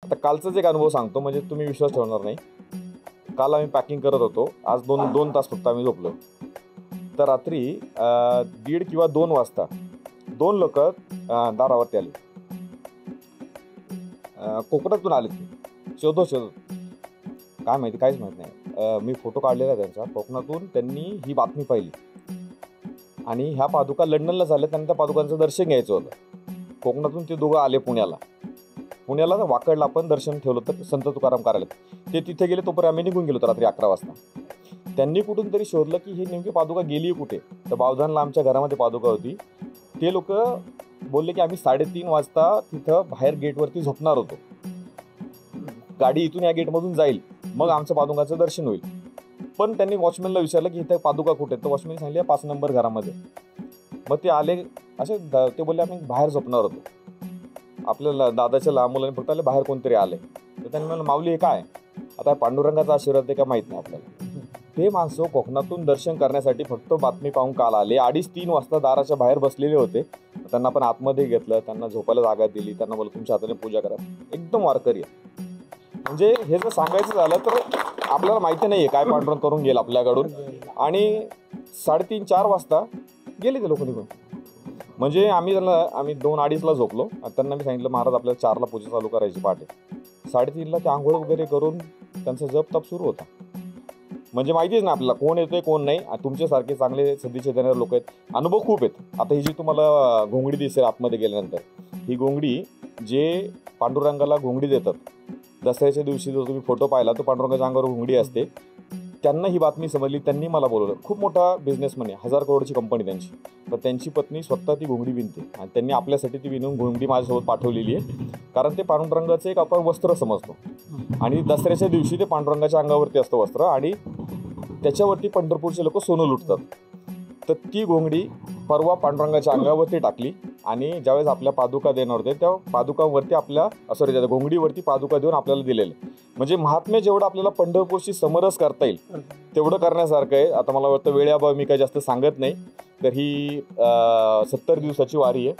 आता कालचाच एक अनुभव सांगतो, म्हणजे तुम्ही विश्वास ठेवणार नाही. काल आम्ही पॅकिंग करत होतो. आज दोन तास फक्त आम्ही झोपलो. तर रात्री 1:30 किंवा 2 वाजता 2 लोक दारावरती आले. कोकणातून आले ते. शोधत काय माहिती, काहीच माहीत नाही. मी फोटो काढलेला त्यांचा. कोकणातून त्यांनी ही बातमी पाहिली आणि ह्या पादुका लंडनला झाल्या. त्यांना त्या पादुकांचं दर्शन घ्यायचं होतं. कोकणातून ते दोघं आले पुण्याला वाकडला आपण दर्शन ठेवलं होतं संत तुकाराम कार्यालयात. ते तिथे गेले, तोपर्यंत आम्ही निघून गेलो होतो रात्री 11 वाजता. त्यांनी कुठून तरी शोधलं की ही नेमकी पादुका गेली कुठे. तर बावधानला आमच्या घरामध्ये पादुका होती. ते लोक बोलले की आम्ही 3:30 वाजता तिथं बाहेर गेटवरती झोपणार होतो. गाडी इथून या गेटमधून जाईल, मग आमचं पादुकाचं दर्शन होईल. पण त्यांनी वॉचमॅनला विचारलं की इथे पादुका कुठे. तर वॉचमॅनने सांगितलं 5 नंबर घरामध्ये. मग ते आले असे, ते बोलले आम्ही बाहेर झोपणार होतो. आपल्याला दादाच्या लहान मुलांनी फक्त आले, बाहेर कोणतरी आले. तर त्यांनी म्हणलं माऊली हे काय. आता पांडुरंगाचा आशीर्वाद आहे का माहीत नाही आपल्याला. ते माणसं कोकणातून दर्शन करण्यासाठी फक्त बातमी पाहून काल आले. 2:30-3 वाजता दाराच्या बाहेर बसलेले होते. त्यांना पण आतमध्ये घेतलं, त्यांना झोपायला जागा दिली, त्यांना बोललं तुमच्या हाताने पूजा करा. एकदम वारकरी आहे. म्हणजे हे जर सांगायचं झालं तर आपल्याला माहिती नाही आहे काय पांडुरंग करून गेला आपल्याकडून. आणि 3:30-4 वाजता गेले ते लोक निघून. म्हणजे आम्ही 2-2:30ला झोपलो. त्यांना मी सांगितलं महाराज आपल्याला 4ला पूजा चालू करायची पहाटे. 3:30ला ते आंघोळ वगैरे करून त्यांचा जप तप सुरू होता. म्हणजे माहितीच ना आपल्याला कोण येतोय कोण नाही. तुमच्यासारखे चांगले सदिच्छा देणारे लोक आहेत. अनुभव खूप आहेत. आता ही जी तुम्हाला घोंगडी दिसेल आतमध्ये गेल्यानंतर, ही घोंगडी जे पांडुरंगाला घोंगडी देतात दसऱ्याच्या दिवशी, जो तुम्ही फोटो पाहिला तो पांडुरंगाच्या अंगावर घोंगडी असते. त्यांना ही बातमी समजली, त्यांनी मला बोलवलं. खूप मोठा बिझनेसमॅन आहे, 1000 करोडची कंपनी त्यांची. तर त्यांची पत्नी स्वतः ती घोंगडी विणते आणि त्यांनी आपल्यासाठी ती विणून घोंगडी माझ्यासोबत पाठवलेली आहे. कारण ते पांडुरंगाचं एक आपण वस्त्र समजतो आणि दसऱ्याच्या दिवशी ते पांडुरंगाच्या अंगावरती असतं वस्त्र आणि त्याच्यावरती पंढरपूरचे लोक सोनं लुटतात. तर ती घोंगडी परवा पांडुरंगाच्या अंगावरती टाकली आणि ज्यावेळेस आपल्या पादुका देणार होते त्या पादुकांवरती त्या घोंगडीवरती पादुका देऊन आपल्याला दिलेलं. म्हणजे महात्म्य जेवढं आपल्याला पंढरपूरशी समरस करता येईल तेवढं करण्यासारखं आहे. आता मला वाटतं वेळेअभावी मी काही जास्त सांगत नाही. तर ही 70 दिवसाची वारी आहे.